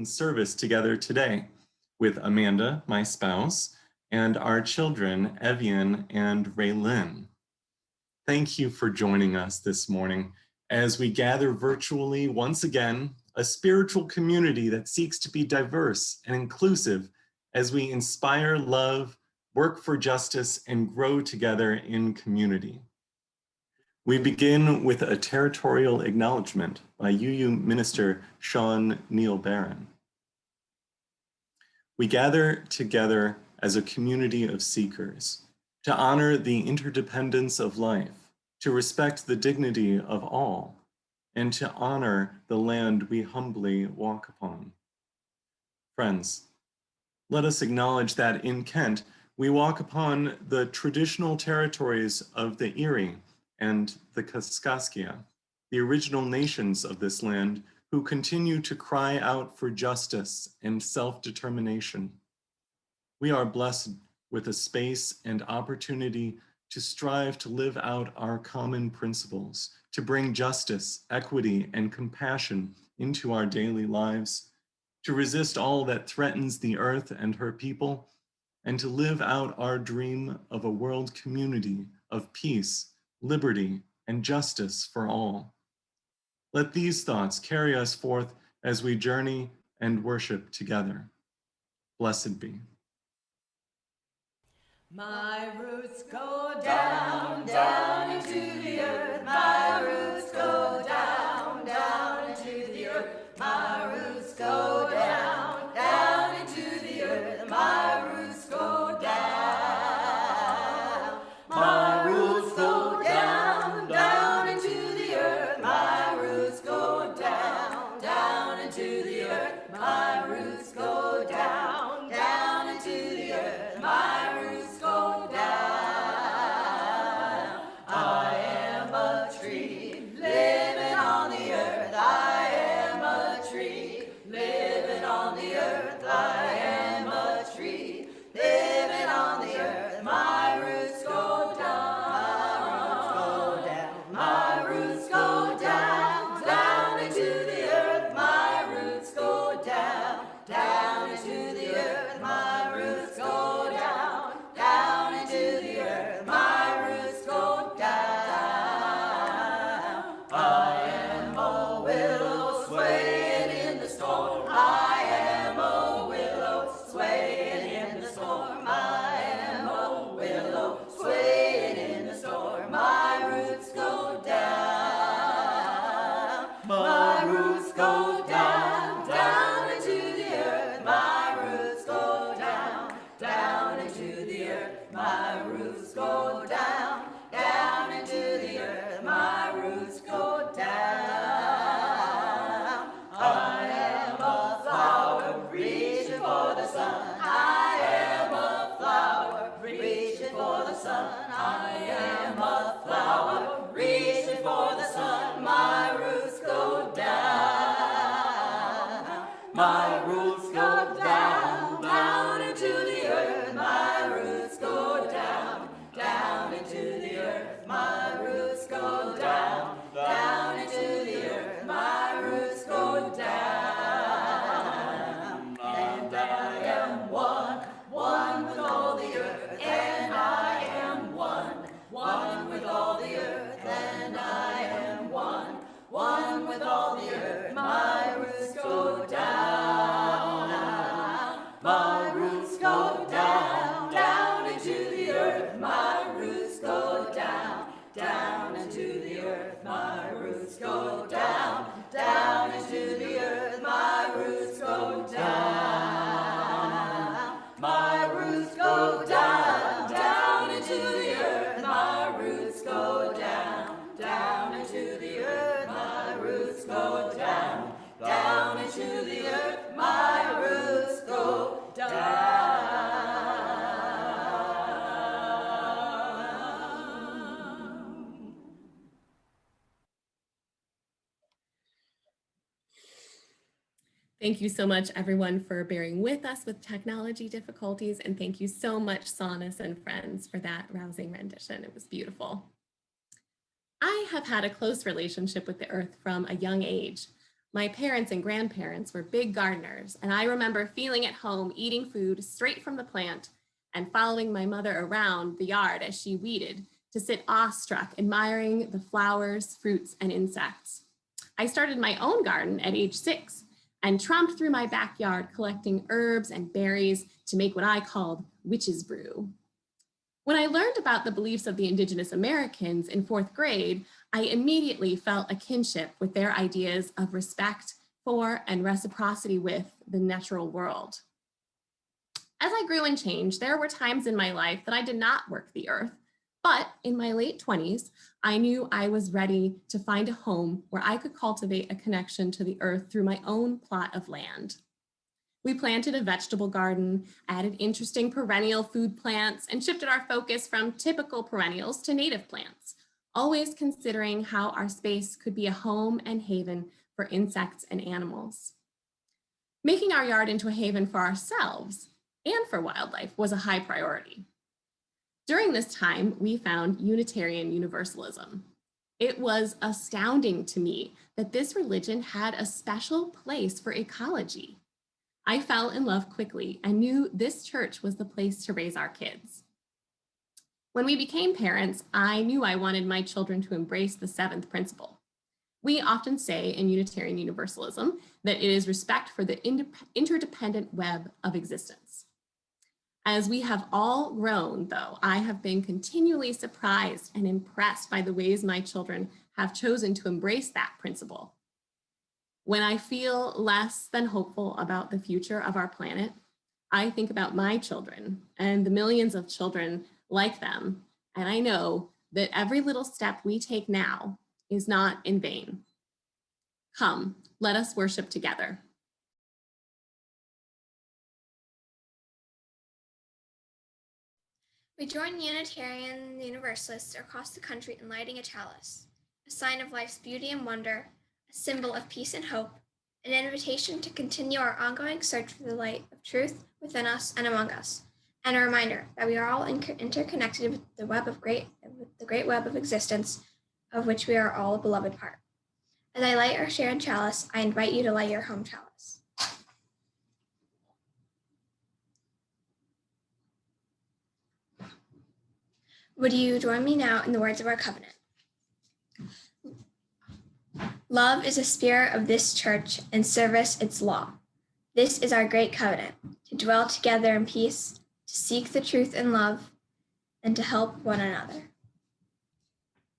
service together today with Amanda, my spouse, and our children, Evian and Raylynn. Thank you for joining us this morning as we gather virtually once again, a spiritual community that seeks to be diverse and inclusive as we inspire love, work for justice, and grow together in community. We begin with a territorial acknowledgement by UU Minister Sean Neil Barron. We gather together as a community of seekers to honor the interdependence of life, to respect the dignity of all, and to honor the land we humbly walk upon. Friends, let us acknowledge that in Kent, we walk upon the traditional territories of the Erie and the Kaskaskia, the original nations of this land who continue to cry out for justice and self-determination. We are blessed with a space and opportunity to strive to live out our common principles, to bring justice, equity, and compassion into our daily lives, to resist all that threatens the earth and her people, and to live out our dream of a world community of peace, liberty, and justice for all. Let these thoughts carry us forth as we journey and worship together. Blessed be. My roots go down, down into the earth. My roots go down, down into the earth. My roots go down, down into the earth. My roots go down. My roots go down, down into the earth. My roots go down, down into the earth. My roots go down, down into the earth. My roots go down. I am a tree living on the earth. I am a tree living on the earth. I am a tree living on the earth. My roots go down. My roots go down, down into the earth. My roots go down, down into the earth. My roots go down, down into the earth. My roots go down. I am a willow swaying in the storm. I am a willow swaying in the storm. I am a willow swaying in the storm. My roots go down. My roots go down, down into the earth. My roots go down, down into the earth. My roots go down, down into the earth. My roots go down. I am a flower reaching for the sun. I am a flower reaching for the sun. I am a flower reaching for the sun. My roots go down. My roots go down, down into the earth. My roots go down, down into the earth. My roots go down, down into the earth. My roots go down. And I am one, one with all the earth. And I am one, one with all the earth. And I am one, one with all the earth. My roots go down. My roots go down, down into the earth. My roots go down, down into the earth. My roots go down, down into the earth. My roots go down. My roots go down, down into the earth. My roots go down, down into the earth. My roots go down, down into the earth. My roots go down. Thank you so much, everyone, for bearing with us with technology difficulties. And thank you so much, Sonus and friends, for that rousing rendition. It was beautiful. I have had a close relationship with the earth from a young age. My parents and grandparents were big gardeners, and I remember feeling at home eating food straight from the plant and following my mother around the yard as she weeded to sit awestruck, admiring the flowers, fruits, and insects. I started my own garden at age 6 and tromped through my backyard collecting herbs and berries to make what I called witch's brew. When I learned about the beliefs of the Indigenous Americans in 4th grade, I immediately felt a kinship with their ideas of respect for and reciprocity with the natural world. As I grew and changed, there were times in my life that I did not work the earth, but in my late 20s, I knew I was ready to find a home where I could cultivate a connection to the earth through my own plot of land. We planted a vegetable garden, added interesting perennial food plants, and shifted our focus from typical perennials to native plants, always considering how our space could be a home and haven for insects and animals. Making our yard into a haven for ourselves and for wildlife was a high priority. During this time, we found Unitarian Universalism. It was astounding to me that this religion had a special place for ecology. I fell in love quickly and knew this church was the place to raise our kids. When we became parents, I knew I wanted my children to embrace the 7th principle. We often say in Unitarian Universalism that it is respect for the interdependent web of existence. As we have all grown, though, I have been continually surprised and impressed by the ways my children have chosen to embrace that principle. When I feel less than hopeful about the future of our planet, I think about my children and the millions of children like them, and I know that every little step we take now is not in vain. Come, let us worship together. We join Unitarian Universalists across the country in lighting a chalice, a sign of life's beauty and wonder, a symbol of peace and hope, an invitation to continue our ongoing search for the light of truth within us and among us, and a reminder that we are all interconnected with the great web of existence, of which we are all a beloved part. As I light our shared chalice, I invite you to light your home chalice. Would you join me now in the words of our covenant? Love is the spirit of this church and service its law. This is our great covenant, to dwell together in peace, to seek the truth in love, and to help one another.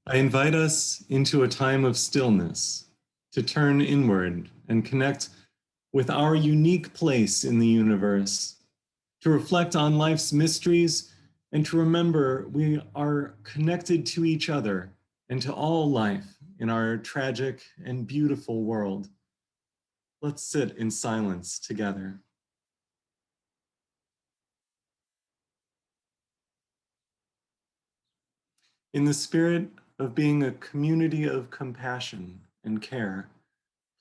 I invite us into a time of stillness, to turn inward and connect with our unique place in the universe, to reflect on life's mysteries, and to remember we are connected to each other and to all life in our tragic and beautiful world. Let's sit in silence together. In the spirit of being a community of compassion and care,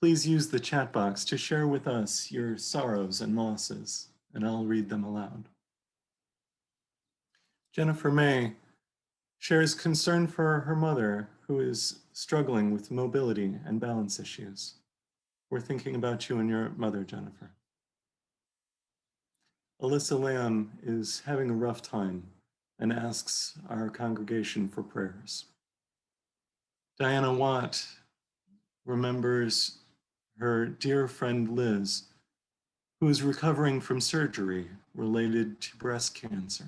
please use the chat box to share with us your sorrows and losses, and I'll read them aloud. Jennifer May shares concern for her mother, who is struggling with mobility and balance issues. We're thinking about you and your mother, Jennifer. Alyssa Lamb is having a rough time and asks our congregation for prayers. Diana Watt remembers her dear friend Liz, who is recovering from surgery related to breast cancer.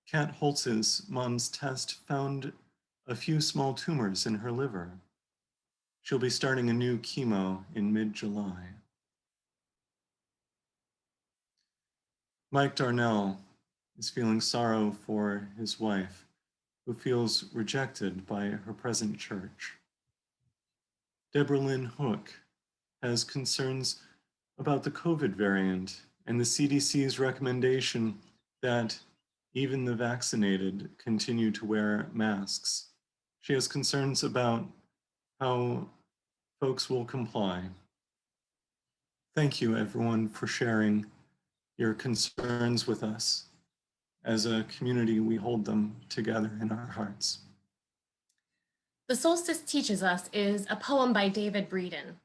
Kat Holtz's mom's test found a few small tumors in her liver. She'll be starting a new chemo in mid-July. Mike Darnell is feeling sorrow for his wife, who feels rejected by her present church. Deborah Lynn Hook has concerns about the COVID variant and the CDC's recommendation that even the vaccinated continue to wear masks. She has concerns about how folks will comply. Thank you, everyone, for sharing your concerns with us. As a community, we hold them together in our hearts. The Solstice Teaches Us is a poem by David Breeden.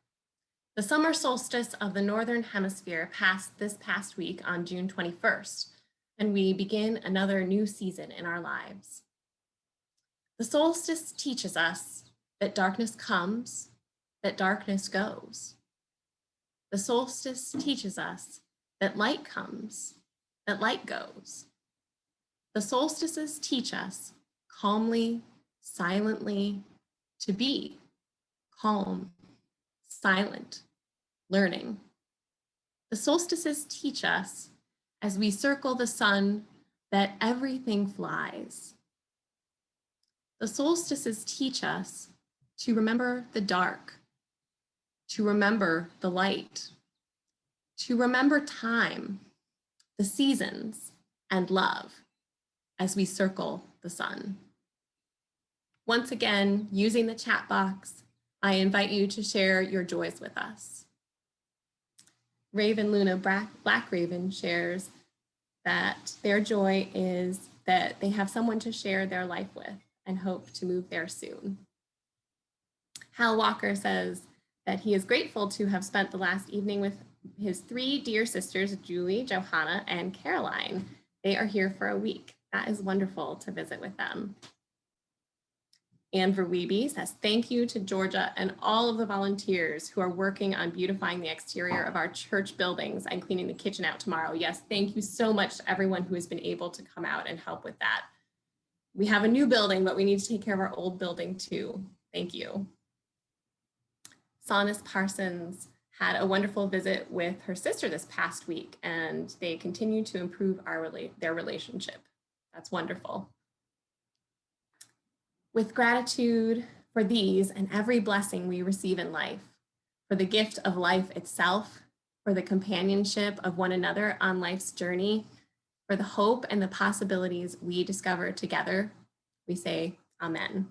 The summer solstice of the Northern Hemisphere passed this past week on June 21st, and we begin another new season in our lives. The solstice teaches us that darkness comes, that darkness goes. The solstice teaches us that light comes, that light goes. The solstices teach us calmly, silently, to be calm, silent, learning. The solstices teach us, as we circle the sun, that everything flies. The solstices teach us to remember the dark, to remember the light, to remember time, the seasons, and love as we circle the sun. Once again, using the chat box, I invite you to share your joys with us. Raven Luna Black Raven shares that their joy is that they have someone to share their life with and hope to move there soon. Hal Walker says that he is grateful to have spent the last evening with his 3 dear sisters, Julie, Johanna, and Caroline. They are here for a week. That is wonderful to visit with them. Anne Verweeby says, thank you to Georgia and all of the volunteers who are working on beautifying the exterior of our church buildings and cleaning the kitchen out tomorrow. Yes, thank you so much to everyone who has been able to come out and help with that. We have a new building, but we need to take care of our old building too. Thank you. Sonis Parsons had a wonderful visit with her sister this past week, and they continue to improve their relationship. That's wonderful. With gratitude for these and every blessing we receive in life, for the gift of life itself, for the companionship of one another on life's journey, for the hope and the possibilities we discover together, we say Amen.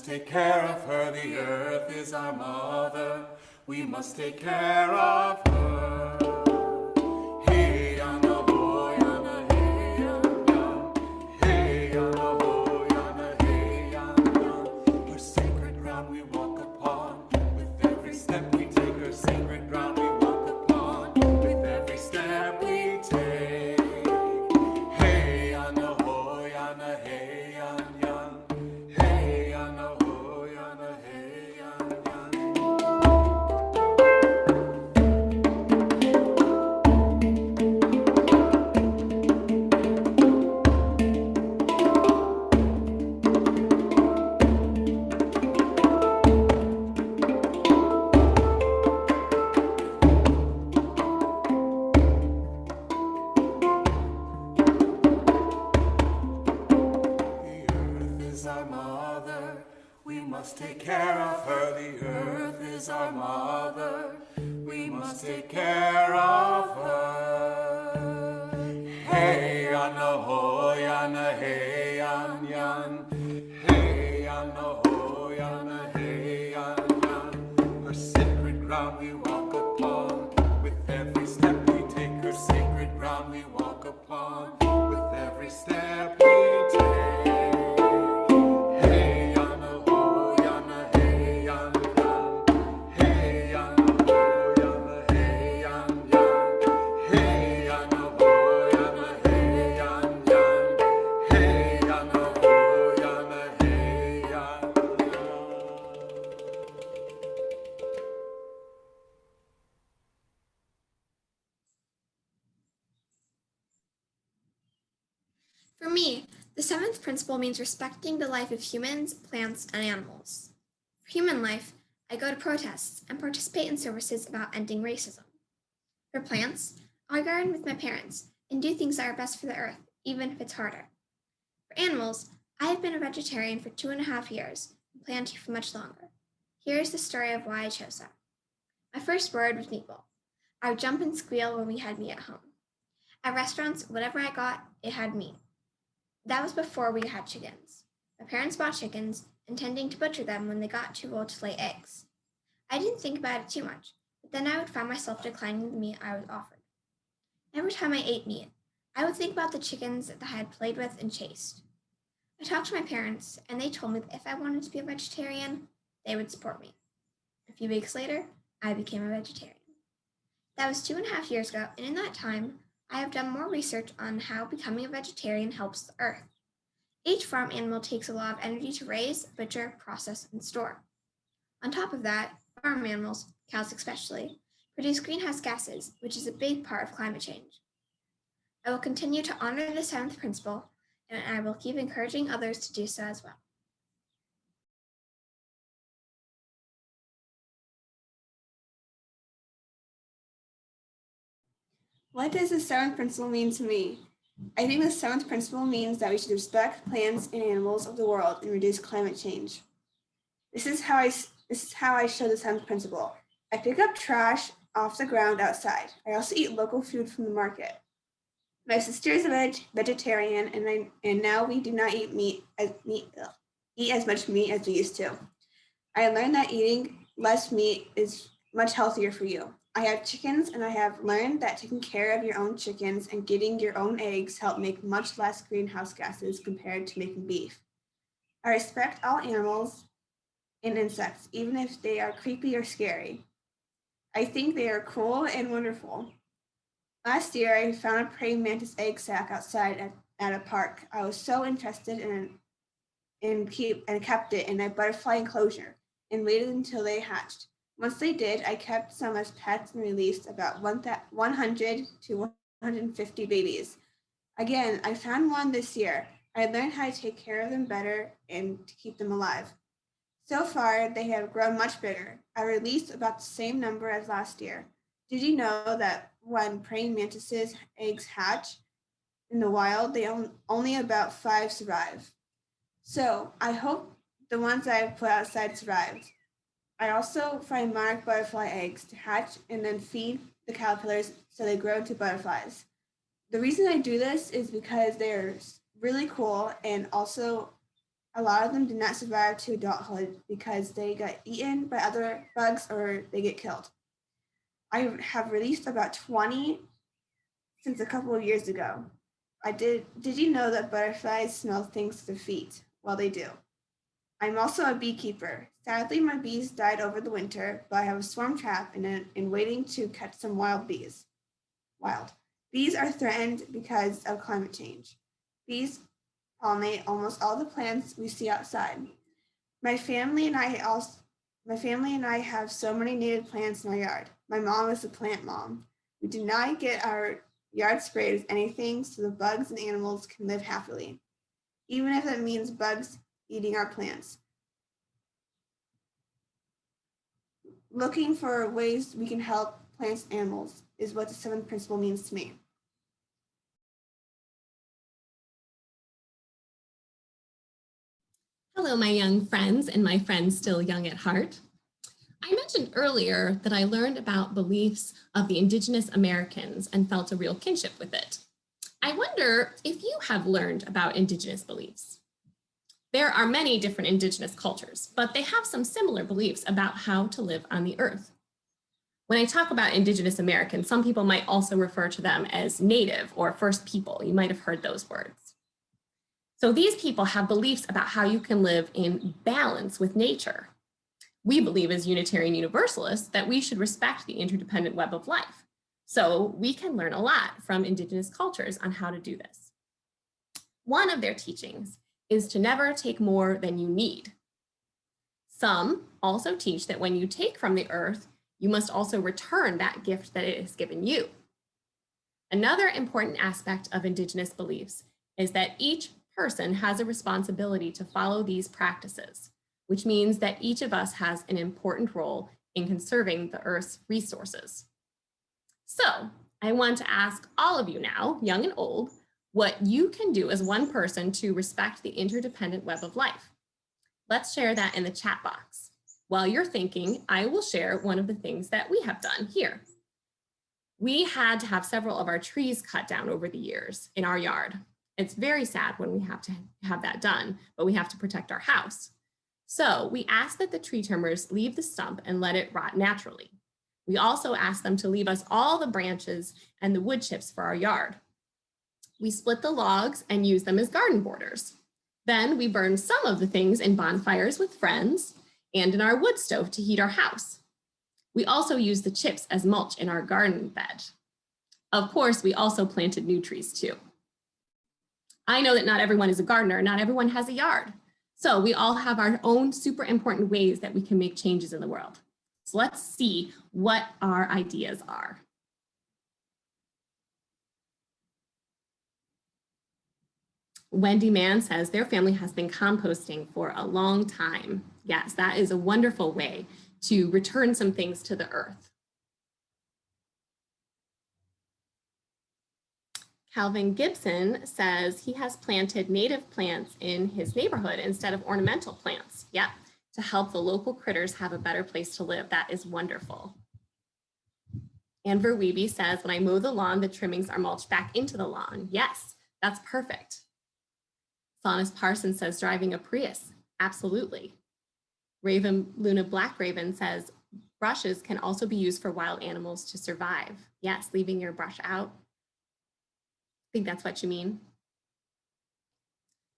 take care of her. The earth is our mother. We must take care of her. Hey, on a boy, on a hey, on. Hey, on a boy, on a hey, on. Her sacred ground we walk upon. With every step we take, her sacred ground we walk upon. With every step we take. Hey, on a boy, on a hey, on. Hey, on a boy, on a hey, on. Take care of her, the earth is our mother. We must take care of her. Hey, on a hoy, on yana, hey, yan, yan. Hey, yana, ho, yana, hey, yan, yan. Her sacred ground we walk upon. With every step we take, her sacred ground we walk upon. With every step we take. Hey, yana, ho, yana, hey, yan, yan. Hey, yana, ho, yana, hey, yan, yan. Hey, yana, ho, yana, hey, yan, yan. Hey, yana, ho, yana, hey, yan, yan. For me, the seventh principle means respecting the life of humans, plants, and animals. For human life, I go to protests and participate in services about ending racism. For plants, I garden with my parents and do things that are best for the earth, even if it's harder. For animals, I have been a vegetarian for 2.5 years and plan to for much longer. Here is the story of why I chose that. My first word was meatball. I would jump and squeal when we had meat at home. At restaurants, whatever I got, it had meat. That was before we had chickens. My parents bought chickens, intending to butcher them when they got too old to lay eggs. I didn't think about it too much, but then I would find myself declining the meat I was offered. Every time I ate meat, I would think about the chickens that I had played with and chased. I talked to my parents, and they told me that if I wanted to be a vegetarian, they would support me. A few weeks later, I became a vegetarian. That was 2.5 years ago, and in that time, I have done more research on how becoming a vegetarian helps the earth. Each farm animal takes a lot of energy to raise, butcher, process, and store. On top of that, farm animals, cows especially, produce greenhouse gases, which is a big part of climate change. I will continue to honor the seventh principle, and I will keep encouraging others to do so as well. What does the seventh principle mean to me? I think the seventh principle means that we should respect plants and animals of the world and reduce climate change. This is how I show the seventh principle. I pick up trash off the ground outside. I also eat local food from the market. My sister is a vegetarian, and now we do not eat as much meat as we used to. I learned that eating less meat is much healthier for you. I have chickens, and I have learned that taking care of your own chickens and getting your own eggs help make much less greenhouse gases compared to making beef. I respect all animals and insects, even if they are creepy or scary. I think they are cool and wonderful. Last year, I found a praying mantis egg sac outside at a park. I was so interested and kept it in a butterfly enclosure and waited until they hatched. Once they did, I kept some as pets and released about 100 to 150 babies. Again, I found one this year. I learned how to take care of them better and to keep them alive. So far, they have grown much bigger. I released about the same number as last year. Did you know that when praying mantises eggs hatch in the wild, only about 5 survive? So I hope the ones I have put outside survived. I also find monarch butterfly eggs to hatch and then feed the caterpillars so they grow into butterflies. The reason I do this is because they're really cool, and also a lot of them do not survive to adulthood because they get eaten by other bugs or they get killed. I have released about 20 since a couple of years ago. Did you know that butterflies smell things to their feet? Well, they do. I'm also a beekeeper. Sadly, my bees died over the winter, but I have a swarm trap and waiting to catch some wild bees. Wild. Bees are threatened because of climate change. Bees pollinate almost all the plants we see outside. My family and I have so many native plants in our yard. My mom is a plant mom. We do not get our yard sprayed with anything so the bugs and animals can live happily, even if it means bugs eating our plants. Looking for ways we can help plants and animals is what the seventh principle means to me. Hello, my young friends and my friends still young at heart. I mentioned earlier that I learned about beliefs of the Indigenous Americans and felt a real kinship with it. I wonder if you have learned about Indigenous beliefs. There are many different Indigenous cultures, but they have some similar beliefs about how to live on the earth. When I talk about Indigenous Americans, some people might also refer to them as Native or First People. You might have heard those words. So these people have beliefs about how you can live in balance with nature. We believe as Unitarian Universalists that we should respect the interdependent web of life. So we can learn a lot from Indigenous cultures on how to do this. One of their teachings is to never take more than you need. Some also teach that when you take from the earth, you must also return that gift that it has given you. Another important aspect of Indigenous beliefs is that each person has a responsibility to follow these practices, which means that each of us has an important role in conserving the Earth's resources. So I want to ask all of you now, young and old, what you can do as one person to respect the interdependent web of life. Let's share that in the chat box. While you're thinking, I will share one of the things that we have done here. We had to have several of our trees cut down over the years in our yard. It's very sad when we have to have that done, but we have to protect our house. So we asked that the tree trimmers leave the stump and let it rot naturally. We also asked them to leave us all the branches and the wood chips for our yard. We split the logs and used them as garden borders. Then we burned some of the things in bonfires with friends and in our wood stove to heat our house. We also used the chips as mulch in our garden bed. Of course, we also planted new trees too. I know that not everyone is a gardener, not everyone has a yard. So we all have our own super important ways that we can make changes in the world. So let's see what our ideas are. Wendy Mann says their family has been composting for a long time. Yes, that is a wonderful way to return some things to the earth. Calvin Gibson says he has planted native plants in his neighborhood instead of ornamental plants. Yep, to help the local critters have a better place to live. That is wonderful. Anver Weeby says, when I mow the lawn, the trimmings are mulched back into the lawn. Yes, that's perfect. Sonis Parsons says, driving a Prius. Absolutely. Raven Luna Black Raven says, brushes can also be used for wild animals to survive. Yes, leaving your brush out. I think that's what you mean.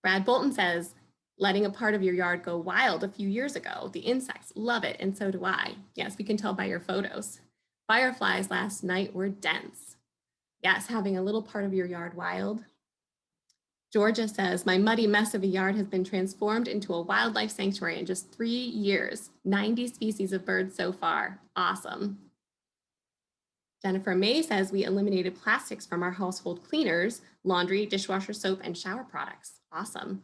Brad Bolton says, letting a part of your yard go wild a few years ago. The insects love it, and so do I. Yes, we can tell by your photos. Fireflies last night were dense. Yes, having a little part of your yard wild. Georgia says, my muddy mess of a yard has been transformed into a wildlife sanctuary in just 3 years. 90 species of birds so far. Awesome. Jennifer May says, we eliminated plastics from our household cleaners, laundry, dishwasher soap, and shower products. Awesome.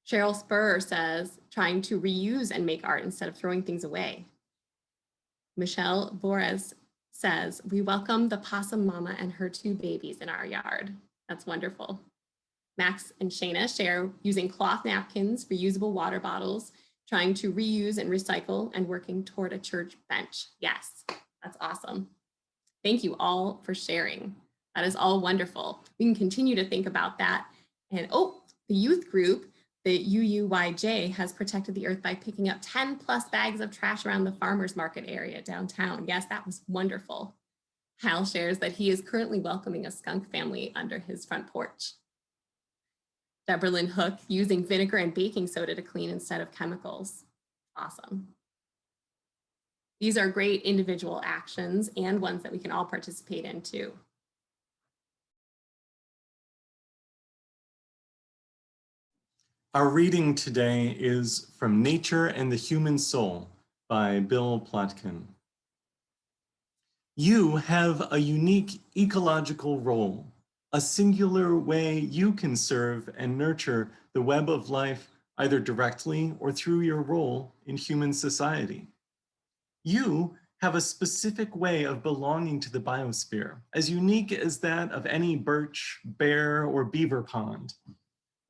Cheryl Spur says, trying to reuse and make art instead of throwing things away. Michelle Boris says, we welcome the possum mama and her 2 babies in our yard. That's wonderful. Max and Shayna share using cloth napkins, reusable water bottles, trying to reuse and recycle, and working toward a church bench. Yes, that's awesome. Thank you all for sharing. That is all wonderful. We can continue to think about that. And oh, the youth group, the UUYJ, has protected the earth by picking up 10 plus bags of trash around the farmers market area downtown. Yes, that was wonderful. Hal shares that he is currently welcoming a skunk family under his front porch. Deborah Lynn Hook, using vinegar and baking soda to clean instead of chemicals. Awesome. These are great individual actions and ones that we can all participate in too. Our reading today is from Nature and the Human Soul by Bill Plotkin. You have a unique ecological role, a singular way you can serve and nurture the web of life either directly or through your role in human society. You have a specific way of belonging to the biosphere, as unique as that of any birch, bear, or beaver pond.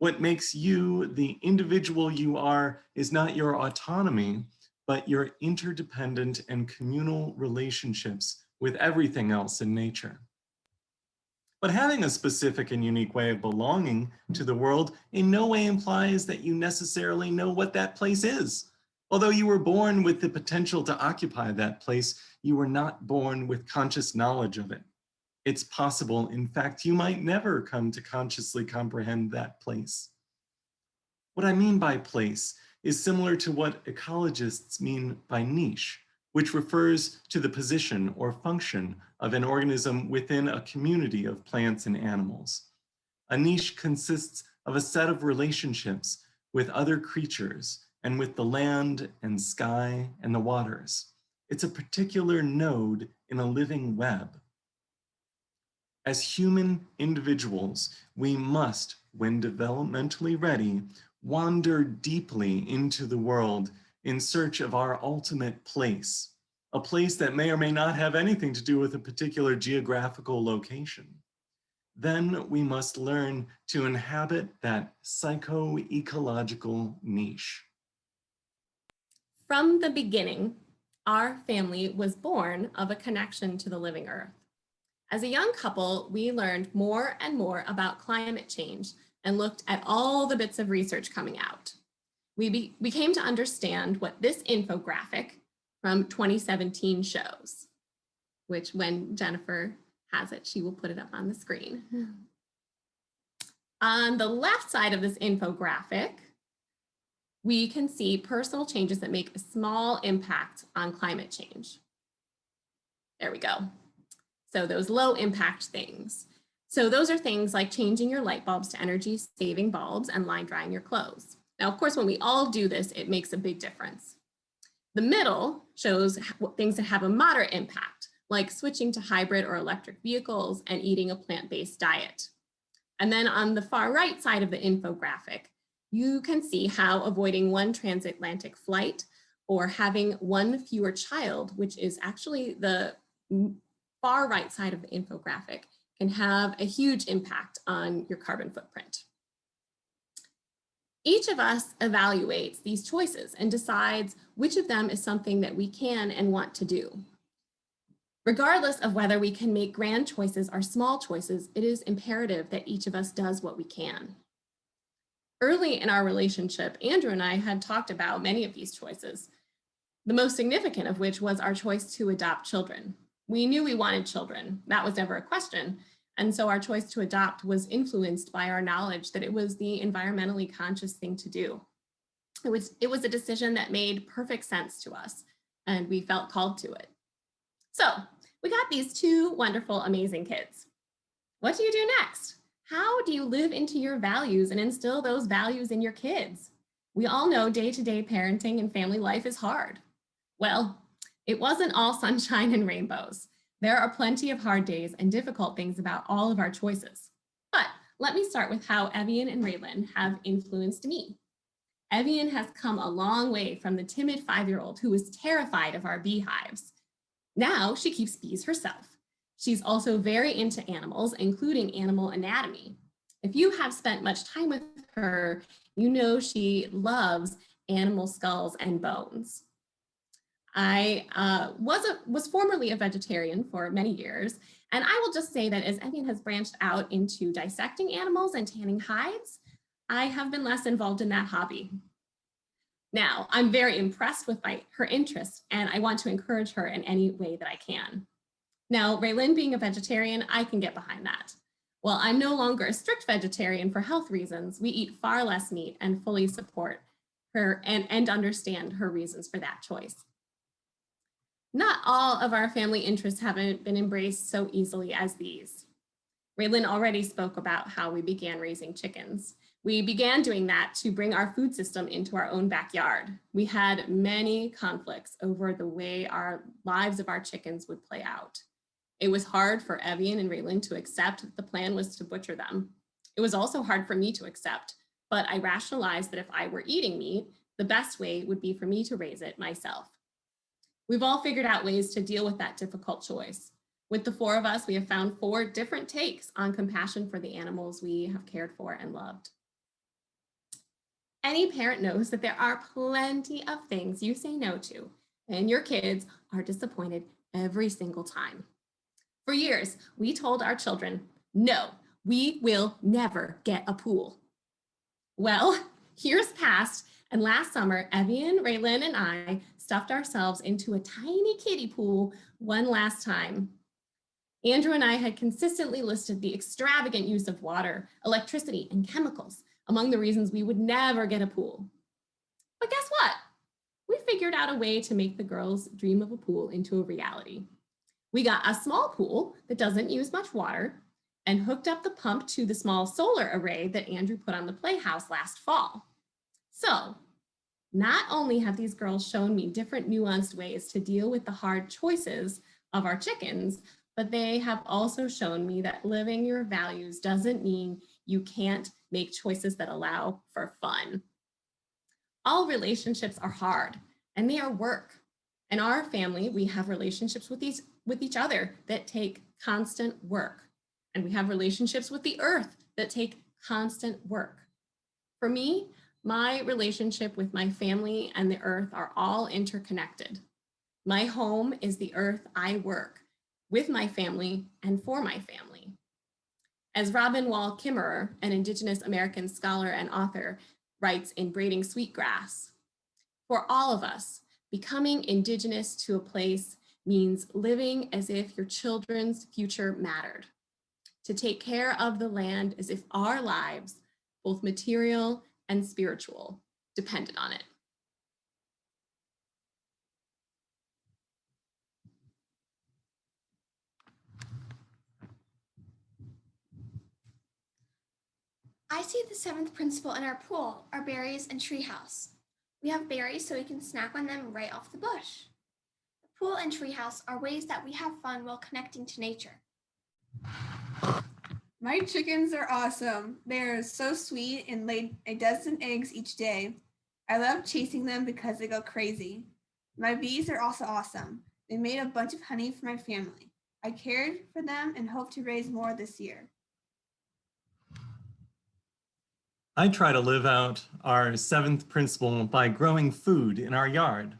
What makes you the individual you are is not your autonomy, but your interdependent and communal relationships with everything else in nature. But having a specific and unique way of belonging to the world in no way implies that you necessarily know what that place is. Although you were born with the potential to occupy that place, you were not born with conscious knowledge of it. It's possible, in fact, you might never come to consciously comprehend that place. What I mean by place is similar to what ecologists mean by niche, which refers to the position or function of an organism within a community of plants and animals. A niche consists of a set of relationships with other creatures and with the land and sky and the waters. It's a particular node in a living web. As human individuals, we must, when developmentally ready, wander deeply into the world in search of our ultimate place, a place that may or may not have anything to do with a particular geographical location. Then we must learn to inhabit that psycho-ecological niche. From the beginning, our family was born of a connection to the living earth. As a young couple, we learned more and more about climate change and looked at all the bits of research coming out. We came to understand what this infographic from 2017 shows, which when Jennifer has it, she will put it up on the screen. On the left side of this infographic, we can see personal changes that make a small impact on climate change. There we go. So those low impact things. So those are things like changing your light bulbs to energy saving bulbs and line drying your clothes. Now, of course, when we all do this, it makes a big difference. The middle shows things that have a moderate impact, like switching to hybrid or electric vehicles and eating a plant-based diet. And then on the far right side of the infographic, you can see how avoiding one transatlantic flight or having one fewer child, which is actually the far right side of the infographic, can have a huge impact on your carbon footprint. Each of us evaluates these choices and decides which of them is something that we can and want to do. Regardless of whether we can make grand choices or small choices, it is imperative that each of us does what we can. Early in our relationship, Andrew and I had talked about many of these choices, the most significant of which was our choice to adopt children. We knew we wanted children. That was never a question. And so our choice to adopt was influenced by our knowledge that it was the environmentally conscious thing to do. It was a decision that made perfect sense to us, and we felt called to it. So we got these two wonderful, amazing kids. What do you do next? How do you live into your values and instill those values in your kids? We all know day-to-day parenting and family life is hard. Well, it wasn't all sunshine and rainbows. There are plenty of hard days and difficult things about all of our choices. But let me start with how Evian and Raylynn have influenced me. Evian has come a long way from the timid 5-year-old who was terrified of our beehives. Now she keeps bees herself. She's also very into animals, including animal anatomy. If you have spent much time with her, you know she loves animal skulls and bones. I was formerly a vegetarian for many years, and I will just say that as Evian has branched out into dissecting animals and tanning hides, I have been less involved in that hobby. Now, I'm very impressed with her interest, and I want to encourage her in any way that I can. Now, Raylynn being a vegetarian, I can get behind that. While I'm no longer a strict vegetarian for health reasons, we eat far less meat and fully support her and understand her reasons for that choice. Not all of our family interests haven't been embraced so easily as these. Raylynn already spoke about how we began raising chickens. We began doing that to bring our food system into our own backyard. We had many conflicts over the way our lives of our chickens would play out. It was hard for Evian and Raylynn to accept that the plan was to butcher them. It was also hard for me to accept, but I rationalized that if I were eating meat, the best way would be for me to raise it myself. We've all figured out ways to deal with that difficult choice. With the 4 of us, we have found 4 different takes on compassion for the animals we have cared for and loved. Any parent knows that there are plenty of things you say no to, and your kids are disappointed every single time. For years, we told our children, no, we will never get a pool. Well, years passed, and last summer, Evian, Raylynn, and I stuffed ourselves into a tiny kiddie pool one last time. Andrew and I had consistently listed the extravagant use of water, electricity, and chemicals among the reasons we would never get a pool. But guess what? We figured out a way to make the girls' dream of a pool into a reality. We got a small pool that doesn't use much water and hooked up the pump to the small solar array that Andrew put on the playhouse last fall. So, not only have these girls shown me different nuanced ways to deal with the hard choices of our chickens, but they have also shown me that living your values doesn't mean you can't make choices that allow for fun. All relationships are hard and they are work. In our family, we have relationships with each other that take constant work. And we have relationships with the earth that take constant work. For me, my relationship with my family and the earth are all interconnected. My home is the earth I work with my family and for my family. As Robin Wall Kimmerer, an Indigenous American scholar and author, writes in Braiding Sweetgrass, for all of us, becoming Indigenous to a place means living as if your children's future mattered, to take care of the land as if our lives, both material and spiritual, depended on it. I see the seventh principle in our pool, our berries and treehouse. We have berries so we can snack on them right off the bush. The pool and treehouse are ways that we have fun while connecting to nature. My chickens are awesome. They are so sweet and lay a dozen eggs each day. I love chasing them because they go crazy. My bees are also awesome. They made a bunch of honey for my family. I cared for them and hope to raise more this year. I try to live out our seventh principle by growing food in our yard.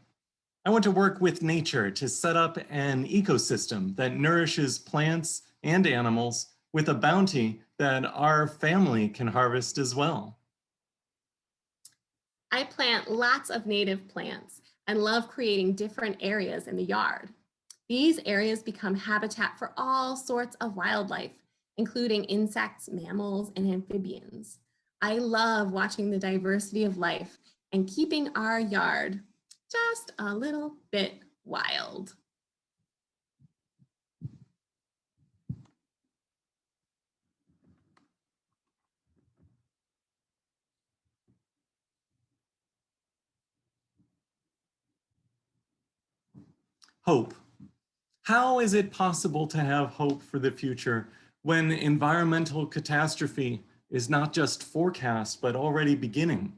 I want to work with nature to set up an ecosystem that nourishes plants and animals with a bounty that our family can harvest as well. I plant lots of native plants and love creating different areas in the yard. These areas become habitat for all sorts of wildlife, including insects, mammals, and amphibians. I love watching the diversity of life and keeping our yard just a little bit wild. Hope. How is it possible to have hope for the future when environmental catastrophe is not just forecast, but already beginning?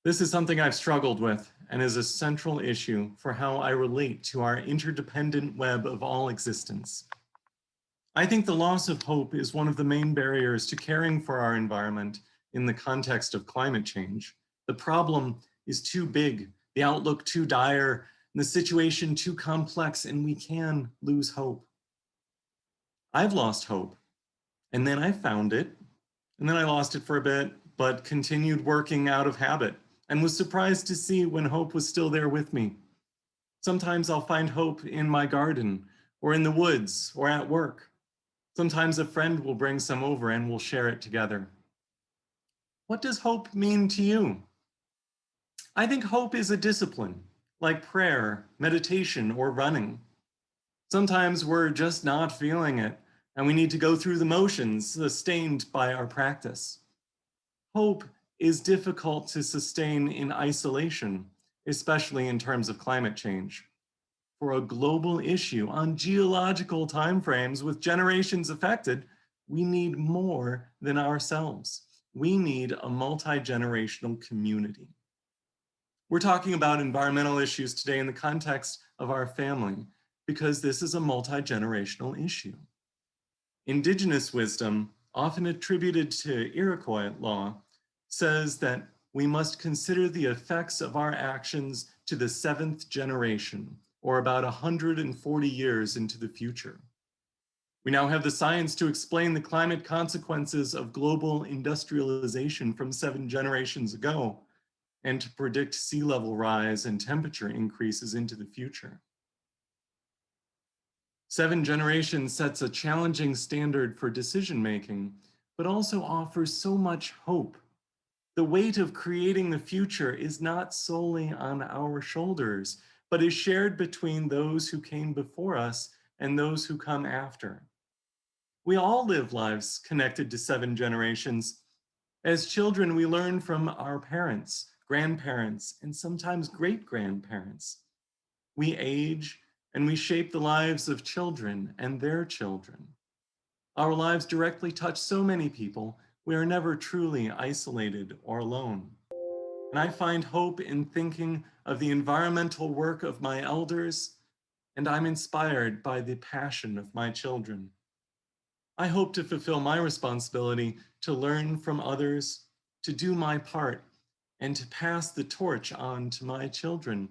This is something I've struggled with and is a central issue for how I relate to our interdependent web of all existence. I think the loss of hope is one of the main barriers to caring for our environment in the context of climate change. The problem is too big, the outlook too dire, and the situation too complex, and we can lose hope. I've lost hope, and then I found it, and then I lost it for a bit, but continued working out of habit, and was surprised to see when hope was still there with me. Sometimes I'll find hope in my garden, or in the woods, or at work. Sometimes a friend will bring some over and we'll share it together. What does hope mean to you? I think hope is a discipline, like prayer, meditation, or running. Sometimes we're just not feeling it, and we need to go through the motions sustained by our practice. Hope is difficult to sustain in isolation, especially in terms of climate change. For a global issue on geological timeframes with generations affected, we need more than ourselves. We need a multi-generational community. We're talking about environmental issues today in the context of our family, because this is a multi-generational issue. Indigenous wisdom, often attributed to Iroquois law, says that we must consider the effects of our actions to the seventh generation, or about 140 years into the future. We now have the science to explain the climate consequences of global industrialization from 7 generations ago and to predict sea level rise and temperature increases into the future. 7 generations sets a challenging standard for decision making, but also offers so much hope. The weight of creating the future is not solely on our shoulders, but is shared between those who came before us and those who come after. We all live lives connected to 7 generations. As children, we learn from our parents, grandparents, and sometimes great-grandparents. We age and we shape the lives of children and their children. Our lives directly touch so many people, we are never truly isolated or alone. And I find hope in thinking of the environmental work of my elders, and I'm inspired by the passion of my children. I hope to fulfill my responsibility to learn from others, to do my part, and to pass the torch on to my children,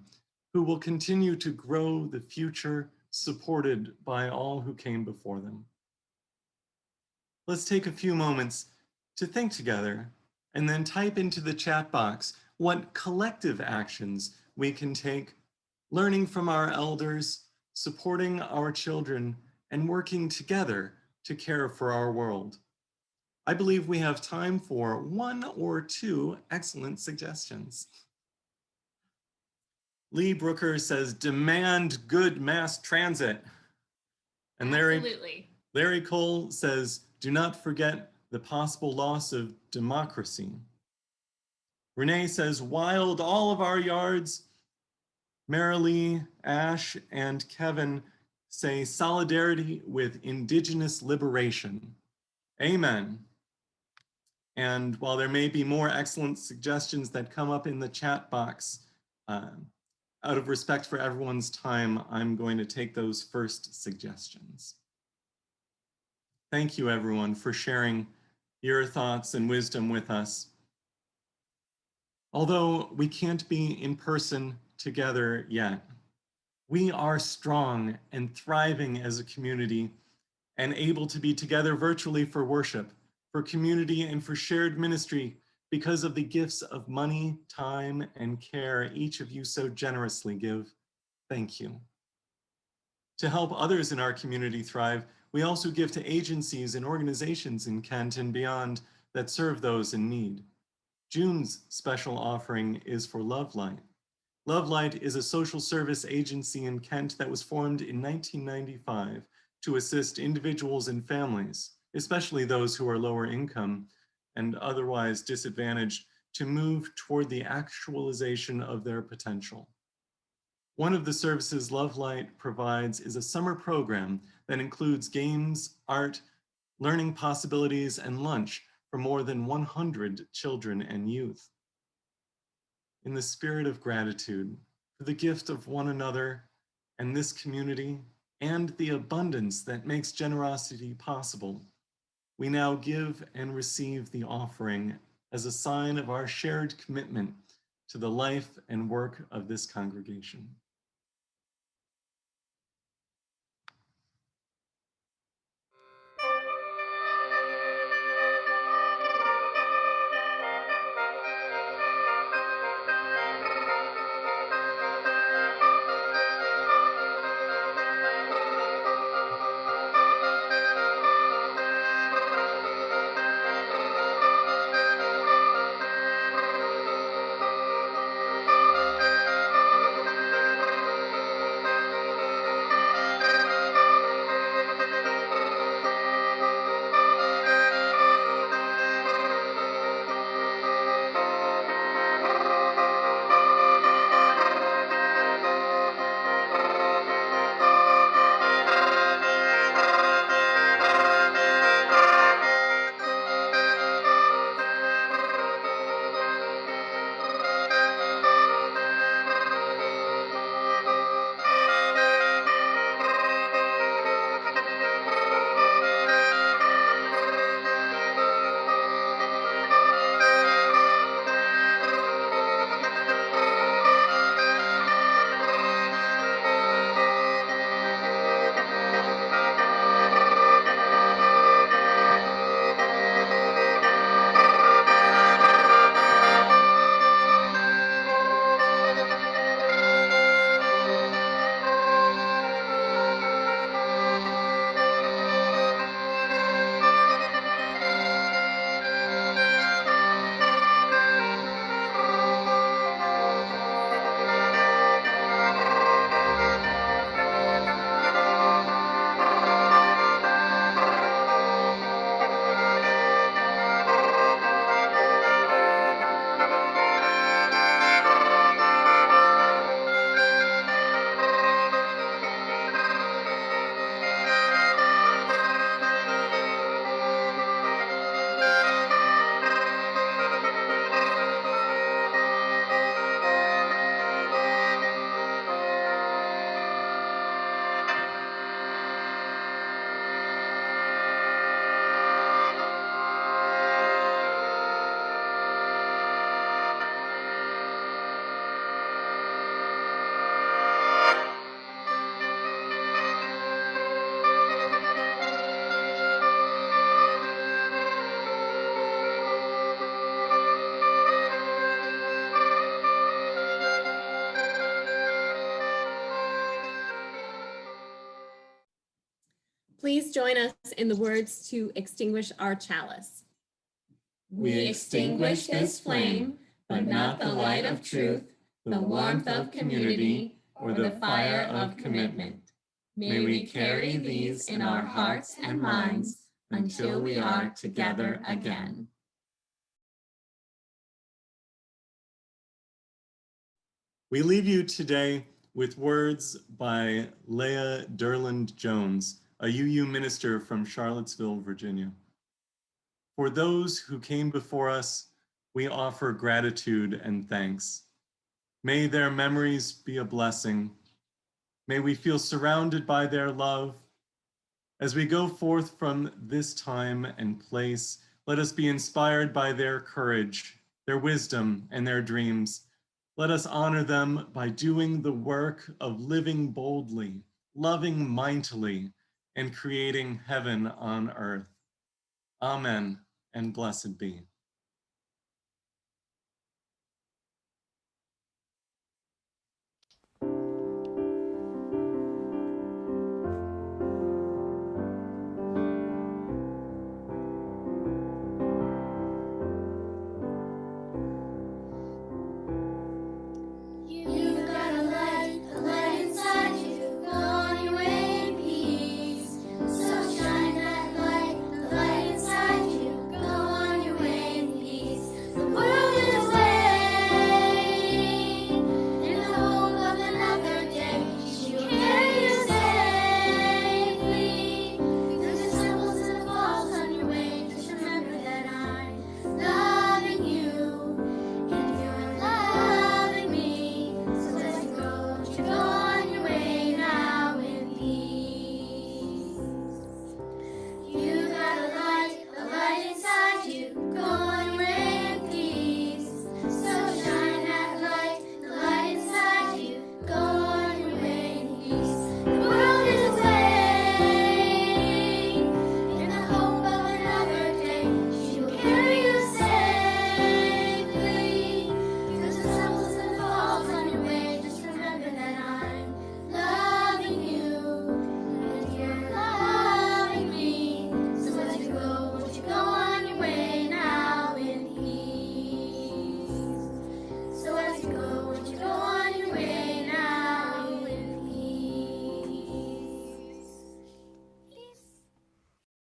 who will continue to grow the future supported by all who came before them. Let's take a few moments to think together and then type into the chat box what collective actions we can take, learning from our elders, supporting our children, and working together to care for our world. I believe we have time for 1 or 2 excellent suggestions. Lee Brooker says, demand good mass transit. And Absolutely. Larry Cole says, do not forget the possible loss of democracy. Renee says, wild all of our yards. Marilee, Ash, and Kevin say solidarity with Indigenous liberation. Amen. And while there may be more excellent suggestions that come up in the chat box, out of respect for everyone's time, I'm going to take those first suggestions. Thank you, everyone, for sharing your thoughts and wisdom with us. Although we can't be in person together yet, we are strong and thriving as a community and able to be together virtually for worship, for community, and for shared ministry because of the gifts of money, time, and care each of you so generously give. Thank you. To help others in our community thrive, we also give to agencies and organizations in Kent and beyond that serve those in need. June's special offering is for Love Light. Love Light is a social service agency in Kent that was formed in 1995 to assist individuals and families, especially those who are lower income and otherwise disadvantaged, to move toward the actualization of their potential. One of the services Love Light provides is a summer program that includes games, art, learning possibilities, and lunch for more than 100 children and youth. In the spirit of gratitude for the gift of one another and this community and the abundance that makes generosity possible, we now give and receive the offering as a sign of our shared commitment to the life and work of this congregation. Please join us in the words to extinguish our chalice. We extinguish this flame, but not the light of truth, the warmth of community, or the fire of commitment. May we carry these in our hearts and minds until we are together again. We leave you today with words by Leah Derland Jones, a UU minister from Charlottesville, Virginia. For those who came before us, we offer gratitude and thanks. May their memories be a blessing. May we feel surrounded by their love. As we go forth from this time and place, let us be inspired by their courage, their wisdom, and their dreams. Let us honor them by doing the work of living boldly, loving mightily, and creating heaven on earth. Amen, and blessed be.